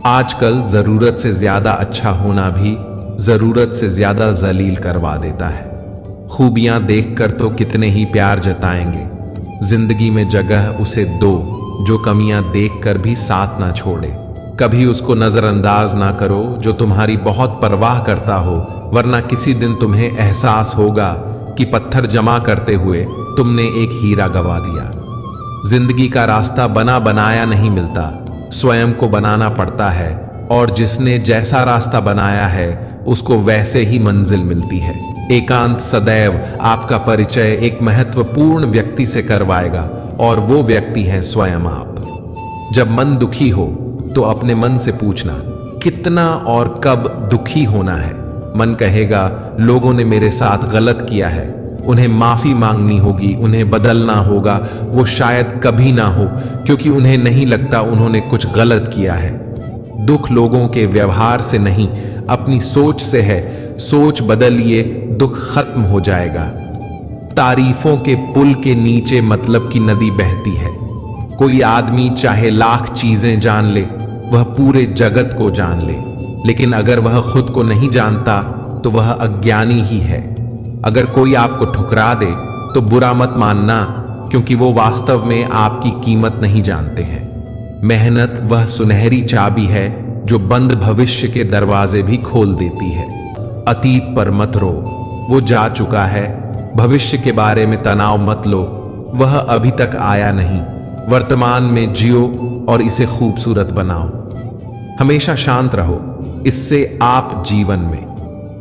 आजकल जरूरत से ज्यादा अच्छा होना भी जरूरत से ज्यादा जलील करवा देता है। खूबियां देखकर तो कितने ही प्यार जताएंगे, जिंदगी में जगह उसे दो जो कमियां देखकर भी साथ ना छोड़े। कभी उसको नजरअंदाज ना करो जो तुम्हारी बहुत परवाह करता हो, वरना किसी दिन तुम्हें एहसास होगा कि पत्थर जमा करते हुए तुमने एक हीरा गवा दिया। जिंदगी का रास्ता बना बनाया नहीं मिलता, स्वयं को बनाना पड़ता है, और जिसने जैसा रास्ता बनाया है उसको वैसे ही मंजिल मिलती है। एकांत सदैव आपका परिचय एक महत्वपूर्ण व्यक्ति से करवाएगा, और वो व्यक्ति है स्वयं आप। जब मन दुखी हो तो अपने मन से पूछना कितना और कब दुखी होना है। मन कहेगा लोगों ने मेरे साथ गलत किया है, उन्हें माफी मांगनी होगी, उन्हें बदलना होगा। वो शायद कभी ना हो, क्योंकि उन्हें नहीं लगता उन्होंने कुछ गलत किया है। दुख लोगों के व्यवहार से नहीं, अपनी सोच से है। सोच बदलिए, दुख खत्म हो जाएगा। तारीफों के पुल के नीचे मतलब की नदी बहती है। कोई आदमी चाहे लाख चीजें जान ले, वह पूरे जगत को जान ले, लेकिन अगर वह खुद को नहीं जानता तो वह अज्ञानी ही है। अगर कोई आपको ठुकरा दे तो बुरा मत मानना, क्योंकि वो वास्तव में आपकी कीमत नहीं जानते हैं। मेहनत वह सुनहरी चाबी है जो बंद भविष्य के दरवाजे भी खोल देती है। अतीत पर मत रो, वो जा चुका है। भविष्य के बारे में तनाव मत लो, वह अभी तक आया नहीं। वर्तमान में जियो और इसे खूबसूरत बनाओ। हमेशा शांत रहो, इससे आप जीवन में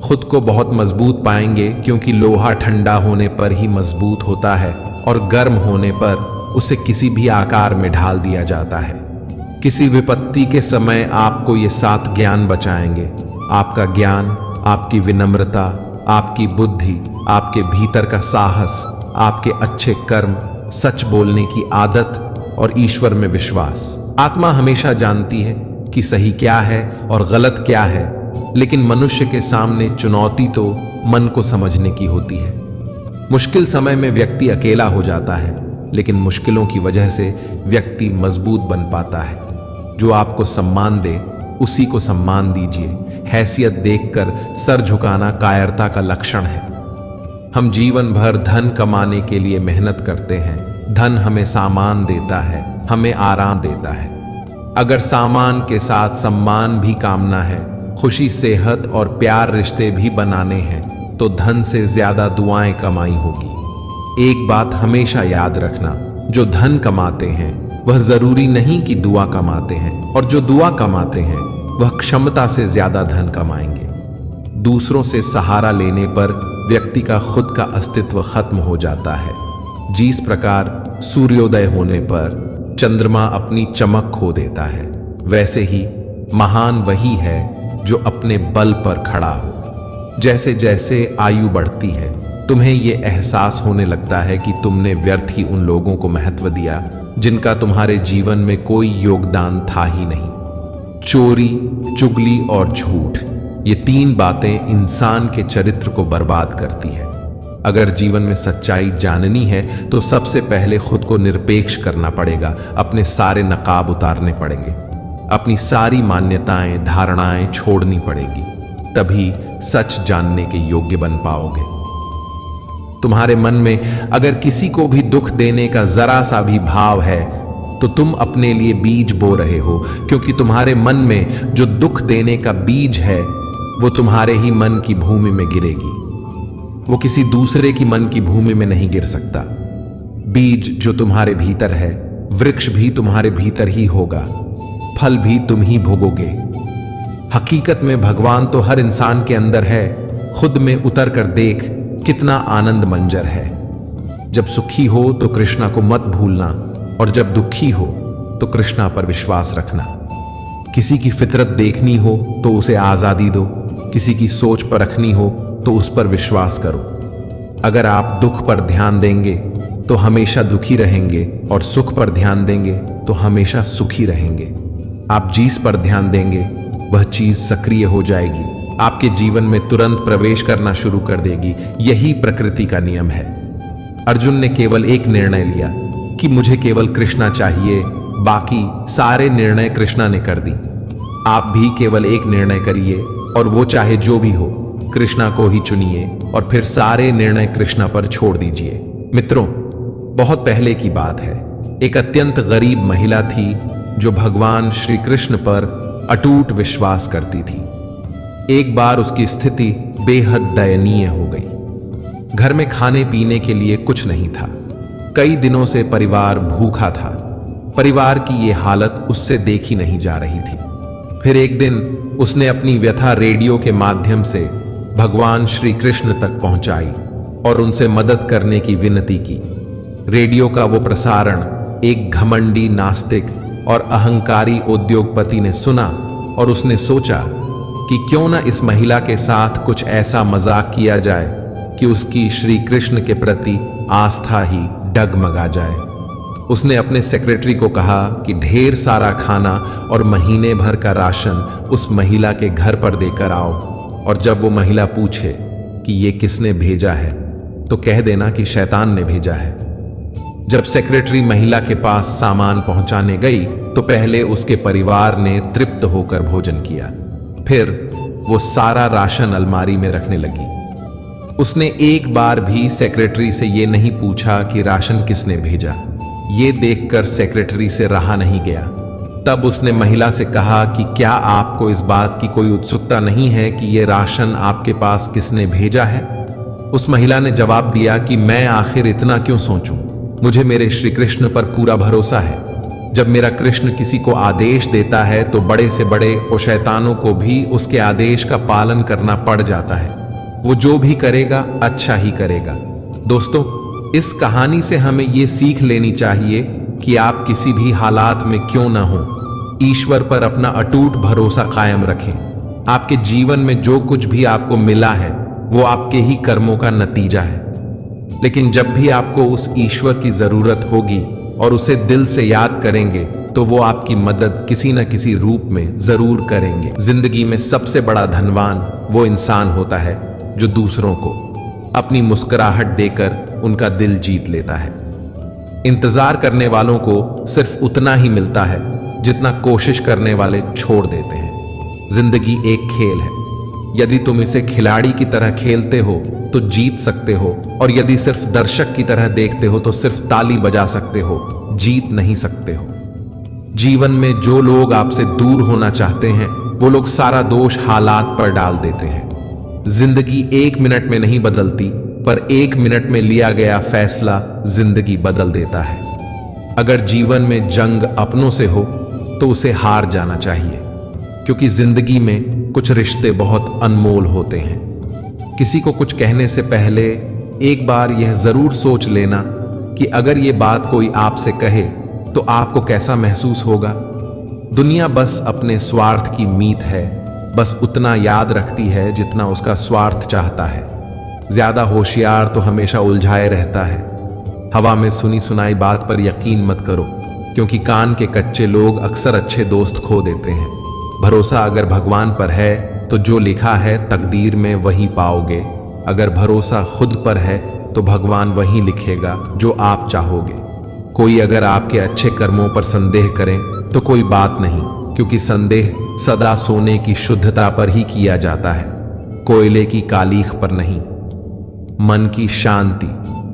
खुद को बहुत मजबूत पाएंगे, क्योंकि लोहा ठंडा होने पर ही मजबूत होता है और गर्म होने पर उसे किसी भी आकार में ढाल दिया जाता है। किसी विपत्ति के समय आपको ये 7 ज्ञान बचाएंगे। आपका ज्ञान, आपकी विनम्रता, आपकी बुद्धि, आपके भीतर का साहस, आपके अच्छे कर्म, सच बोलने की आदत और ईश्वर में विश्वास। आत्मा हमेशा जानती है कि सही क्या है और गलत क्या है, लेकिन मनुष्य के सामने चुनौती तो मन को समझने की होती है। मुश्किल समय में व्यक्ति अकेला हो जाता है, लेकिन मुश्किलों की वजह से व्यक्ति मजबूत बन पाता है। जो आपको सम्मान दे उसी को सम्मान दीजिए। हैसियत देखकर सर झुकाना कायरता का लक्षण है। हम जीवन भर धन कमाने के लिए मेहनत करते हैं। धन हमें सामान देता है, हमें आराम देता है। अगर सामान के साथ सम्मान भी कामना है, खुशी, सेहत और प्यार रिश्ते भी बनाने हैं, तो धन से ज्यादा दुआएं कमाई होगी। एक बात हमेशा याद रखना, जो धन कमाते हैं वह जरूरी नहीं कि दुआ कमाते हैं, और जो दुआ कमाते हैं वह क्षमता से ज्यादा धन कमाएंगे। दूसरों से सहारा लेने पर व्यक्ति का खुद का अस्तित्व खत्म हो जाता है। जिस प्रकार सूर्योदय होने पर चंद्रमा अपनी चमक खो देता है, वैसे ही महान वही है जो अपने बल पर खड़ा हो। जैसे जैसे आयु बढ़ती है, तुम्हें यह एहसास होने लगता है कि तुमने व्यर्थ ही उन लोगों को महत्व दिया जिनका तुम्हारे जीवन में कोई योगदान था ही नहीं। चोरी, चुगली और झूठ, ये 3 बातें इंसान के चरित्र को बर्बाद करती है। अगर जीवन में सच्चाई जाननी है तो सबसे पहले खुद को निरपेक्ष करना पड़ेगा। अपने सारे नकाब उतारने पड़ेंगे, अपनी सारी मान्यताएं, धारणाएं छोड़नी पड़ेगी, तभी सच जानने के योग्य बन पाओगे। तुम्हारे मन में अगर किसी को भी दुख देने का जरा सा भी भाव है तो तुम अपने लिए बीज बो रहे हो, क्योंकि तुम्हारे मन में जो दुख देने का बीज है वो तुम्हारे ही मन की भूमि में गिरेगी। वो किसी दूसरे की मन की भूमि में नहीं गिर सकता। बीज जो तुम्हारे भीतर है, वृक्ष भी तुम्हारे भीतर ही होगा, फल भी तुम ही भोगोगे। हकीकत में भगवान तो हर इंसान के अंदर है। खुद में उतर कर देख कितना आनंद मंजर है। जब सुखी हो तो कृष्णा को मत भूलना, और जब दुखी हो तो कृष्णा पर विश्वास रखना। किसी की फितरत देखनी हो तो उसे आजादी दो, किसी की सोच पर रखनी हो तो उस पर विश्वास करो। अगर आप दुख पर ध्यान देंगे तो हमेशा दुखी रहेंगे, और सुख पर ध्यान देंगे तो हमेशा सुखी रहेंगे। आप जिस पर ध्यान देंगे वह चीज सक्रिय हो जाएगी, आपके जीवन में तुरंत प्रवेश करना शुरू कर देगी। यही प्रकृति का नियम है। अर्जुन ने केवल एक निर्णय लिया कि मुझे केवल कृष्णा चाहिए, बाकी सारे निर्णय कृष्णा ने कर दी। आप भी केवल एक निर्णय करिए और वो चाहे जो भी हो, कृष्णा को ही चुनिए और फिर सारे निर्णय कृष्णा पर छोड़ दीजिए। मित्रों, बहुत पहले की बात है, एक अत्यंत गरीब महिला थी जो भगवान श्री कृष्ण पर अटूट विश्वास करती थी। एक बार उसकी स्थिति बेहद दयनीय हो गई। घर में खाने पीने के लिए कुछ नहीं था। कई दिनों से परिवार भूखा था। परिवार की ये हालत उससे देखी नहीं जा रही थी। फिर एक दिन उसने अपनी व्यथा रेडियो के माध्यम से भगवान श्री कृष्ण तक पहुंचाई और उनसे मदद करने की विनती की। रेडियो का वो प्रसारण एक घमंडी नास्तिक और अहंकारी उद्योगपति ने सुना और उसने सोचा कि क्यों न इस महिला के साथ कुछ ऐसा मजाक किया जाए कि उसकी श्री कृष्ण के प्रति आस्था ही डगमगा जाए। उसने अपने सेक्रेटरी को कहा कि ढेर सारा खाना और महीने भर का राशन उस महिला के घर पर देकर आओ, और जब वो महिला पूछे कि ये किसने भेजा है तो कह देना कि शैतान ने भेजा है। जब सेक्रेटरी महिला के पास सामान पहुंचाने गई तो पहले उसके परिवार ने तृप्त होकर भोजन किया। फिर वो सारा राशन अलमारी में रखने लगी। उसने एक बार भी सेक्रेटरी से ये नहीं पूछा कि राशन किसने भेजा। ये देखकर सेक्रेटरी से रहा नहीं गया। तब उसने महिला से कहा कि क्या आपको इस बात की कोई उत्सुकता नहीं है कि ये राशन आपके पास किसने भेजा है? उस महिला ने जवाब दिया कि मैं आखिर इतना क्यों सोचूं? मुझे मेरे श्री कृष्ण पर पूरा भरोसा है। जब मेरा कृष्ण किसी को आदेश देता है तो बड़े से बड़े और शैतानों को भी उसके आदेश का पालन करना पड़ जाता है। वो जो भी करेगा अच्छा ही करेगा। दोस्तों, इस कहानी से हमें ये सीख लेनी चाहिए कि आप किसी भी हालात में क्यों ना हो, ईश्वर पर अपना अटूट भरोसा कायम रखें। आपके जीवन में जो कुछ भी आपको मिला है वो आपके ही कर्मों का नतीजा है। लेकिन जब भी आपको उस ईश्वर की जरूरत होगी और उसे दिल से याद करेंगे तो वो आपकी मदद किसी न किसी रूप में जरूर करेंगे। जिंदगी में सबसे बड़ा धनवान वो इंसान होता है जो दूसरों को अपनी मुस्कुराहट देकर उनका दिल जीत लेता है। इंतजार करने वालों को सिर्फ उतना ही मिलता है जितना कोशिश करने वाले छोड़ देते हैं। जिंदगी एक खेल है। यदि तुम इसे खिलाड़ी की तरह खेलते हो तो जीत सकते हो, और यदि सिर्फ दर्शक की तरह देखते हो तो सिर्फ ताली बजा सकते हो, जीत नहीं सकते हो। जीवन में जो लोग आपसे दूर होना चाहते हैं वो लोग सारा दोष हालात पर डाल देते हैं। जिंदगी 1 मिनट में नहीं बदलती, पर 1 मिनट में लिया गया फैसला जिंदगी बदल देता है। अगर जीवन में जंग अपनों से हो तो उसे हार जाना चाहिए, क्योंकि जिंदगी में कुछ रिश्ते बहुत अनमोल होते हैं। किसी को कुछ कहने से पहले एक बार यह जरूर सोच लेना कि अगर ये बात कोई आपसे कहे तो आपको कैसा महसूस होगा। दुनिया बस अपने स्वार्थ की मीत है, बस उतना याद रखती है जितना उसका स्वार्थ चाहता है। ज्यादा होशियार तो हमेशा उलझाए रहता है। हवा में सुनी सुनाई बात पर यकीन मत करो, क्योंकि कान के कच्चे लोग अक्सर अच्छे दोस्त खो देते हैं। भरोसा अगर भगवान पर है तो जो लिखा है तकदीर में वही पाओगे। अगर भरोसा खुद पर है तो भगवान वही लिखेगा जो आप चाहोगे। कोई अगर आपके अच्छे कर्मों पर संदेह करें तो कोई बात नहीं, क्योंकि संदेह सदा सोने की शुद्धता पर ही किया जाता है, कोयले की कालीख पर नहीं। मन की शांति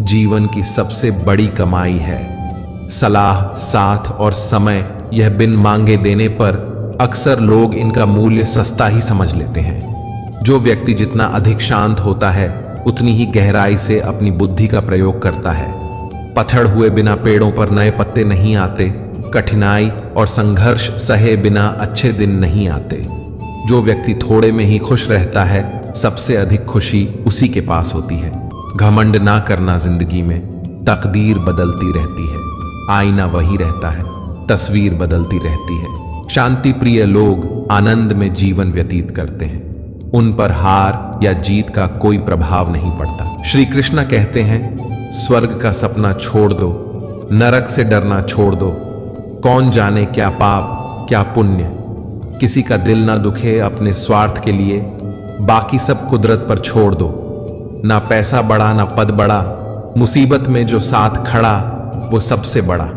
जीवन की सबसे बड़ी कमाई है। सलाह, साथ और समय यह बिन मांगे देने पर अक्सर लोग इनका मूल्य सस्ता ही समझ लेते हैं। जो व्यक्ति जितना अधिक शांत होता है उतनी ही गहराई से अपनी बुद्धि का प्रयोग करता है। पत्थर हुए बिना पेड़ों पर नए पत्ते नहीं आते। कठिनाई और संघर्ष सहे बिना अच्छे दिन नहीं आते। जो व्यक्ति थोड़े में ही खुश रहता है, सबसे अधिक खुशी उसी के पास होती है। घमंड ना करना जिंदगी में, तकदीर बदलती रहती है, आईना वही रहता है, तस्वीर बदलती रहती है। शांति प्रिय लोग आनंद में जीवन व्यतीत करते हैं। उन पर हार या जीत का कोई प्रभाव नहीं पड़ता। श्री कृष्ण कहते हैं, स्वर्ग का सपना छोड़ दो, नरक से डरना छोड़ दो। कौन जाने क्या पाप क्या पुण्य। किसी का दिल ना दुखे अपने स्वार्थ के लिए, बाकी सब कुदरत पर छोड़ दो। ना पैसा बड़ा ना पद बड़ा, मुसीबत में जो साथ खड़ा वो सबसे बड़ा।